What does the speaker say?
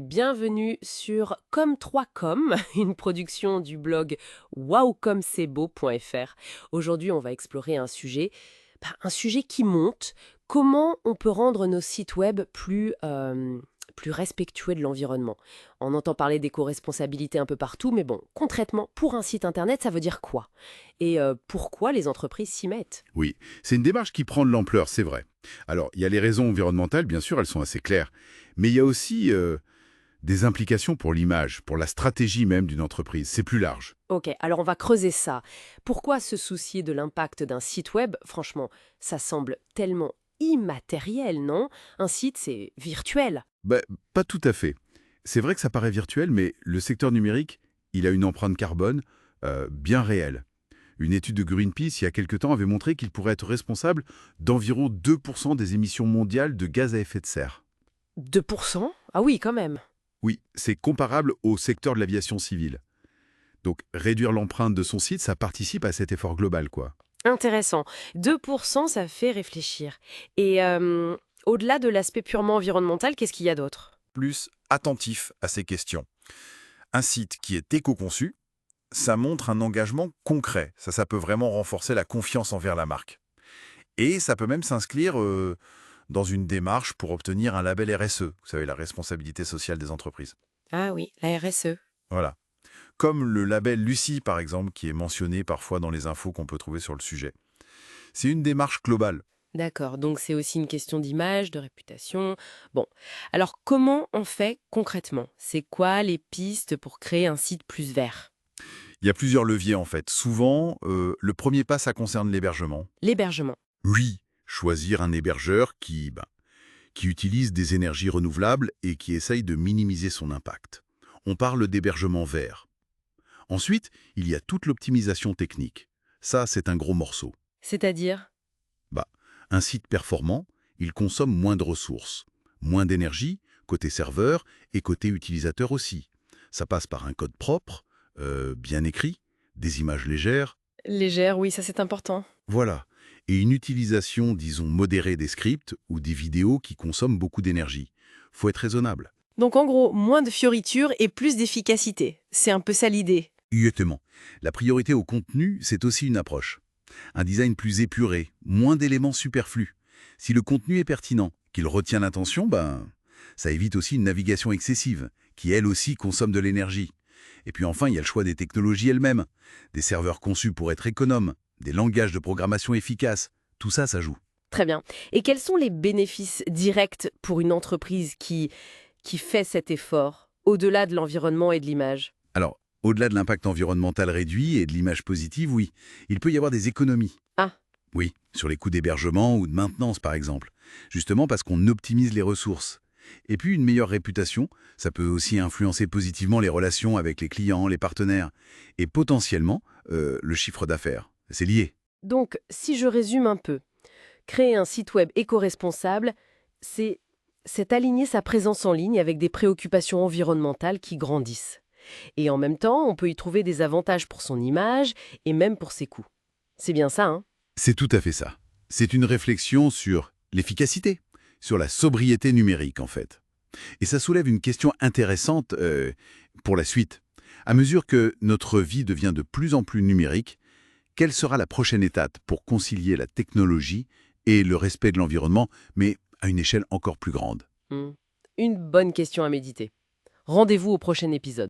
Bienvenue sur Comme3Com, une production du blog wowcomcebo.fr. Aujourd'hui, on va explorer un sujet qui monte. Comment on peut rendre nos sites web plus respectueux de l'environnement? On entend parler d'éco-responsabilité un peu partout, mais bon, concrètement, pour un site internet, ça veut dire quoi? Et pourquoi les entreprises s'y mettent? Oui, c'est une démarche qui prend de l'ampleur, c'est vrai. Alors, il y a les raisons environnementales, bien sûr, elles sont assez claires, mais il y a aussi des implications pour l'image, pour la stratégie même d'une entreprise. C'est plus large. Ok, alors on va creuser ça. Pourquoi se soucier de l'impact d'un site web? Franchement, ça semble tellement immatériel, non? Un site, c'est virtuel. Ben, pas tout à fait. C'est vrai que ça paraît virtuel, mais le secteur numérique, il a une empreinte carbone bien réelle. Une étude de Greenpeace, il y a quelque temps, avait montré qu'il pourrait être responsable d'environ 2% des émissions mondiales de gaz à effet de serre. 2%? Ah oui, quand même. Oui, c'est comparable au secteur de l'aviation civile. Donc, réduire l'empreinte de son site, ça participe à cet effort global, quoi. Intéressant. 2%, ça fait réfléchir. Et au-delà de l'aspect purement environnemental, qu'est-ce qu'il y a d'autre? Plus attentif à ces questions. Un site qui est éco-conçu, ça montre un engagement concret. Ça peut vraiment renforcer la confiance envers la marque. Et ça peut même s'inscrire dans une démarche pour obtenir un label RSE, vous savez, la responsabilité sociale des entreprises. Ah oui, la RSE. Voilà. Comme le label Lucie, par exemple, qui est mentionné parfois dans les infos qu'on peut trouver sur le sujet. C'est une démarche globale. D'accord, donc c'est aussi une question d'image, de réputation. Bon, alors comment on fait concrètement? C'est quoi les pistes pour créer un site plus vert? Il y a plusieurs leviers, en fait. Souvent, le premier pas, ça concerne l'hébergement. L'hébergement. Oui, choisir un hébergeur qui utilise des énergies renouvelables et qui essaye de minimiser son impact. On parle d'hébergement vert. Ensuite, il y a toute l'optimisation technique. Ça, c'est un gros morceau. C'est-à-dire? Bah, un site performant, il consomme moins de ressources, moins d'énergie, côté serveur et côté utilisateur aussi. Ça passe par un code propre, bien écrit, des images légères, Légère, oui, ça c'est important. voilà. Et une utilisation, disons, modérée des scripts ou des vidéos qui consomment beaucoup d'énergie. Faut être raisonnable. Donc en gros, moins de fioritures et plus d'efficacité. C'est un peu ça l'idée. Exactement. La priorité au contenu, c'est aussi une approche. Un design plus épuré, moins d'éléments superflus. Si le contenu est pertinent, qu'il retient l'attention, ça évite aussi une navigation excessive, qui elle aussi consomme de l'énergie. Et puis enfin, il y a le choix des technologies elles-mêmes. Des serveurs conçus pour être économes, des langages de programmation efficaces. Tout ça, ça joue. Très bien. Et quels sont les bénéfices directs pour une entreprise qui fait cet effort, au-delà de l'environnement et de l'image? Alors, au-delà de l'impact environnemental réduit et de l'image positive, oui, il peut y avoir des économies. Ah, Oui, sur les coûts d'hébergement ou de maintenance par exemple. Justement parce qu'on optimise les ressources. Et puis une meilleure réputation, ça peut aussi influencer positivement les relations avec les clients, les partenaires. Et potentiellement, le chiffre d'affaires. C'est lié. donc si je résume un peu, créer un site web éco-responsable, c'est c'est aligner sa présence en ligne avec des préoccupations environnementales qui grandissent. Et en même temps, on peut y trouver des avantages pour son image et même pour ses coûts. C'est bien ça, hein? C'est tout à fait ça. C'est une réflexion sur l'efficacité, sur la sobriété numérique en fait. Et ça soulève une question intéressante pour la suite. À mesure que notre vie devient de plus en plus numérique, quelle sera la prochaine étape pour concilier la technologie et le respect de l'environnement, mais à une échelle encore plus grande? Hmm. Une bonne question à méditer. Rendez-vous au prochain épisode.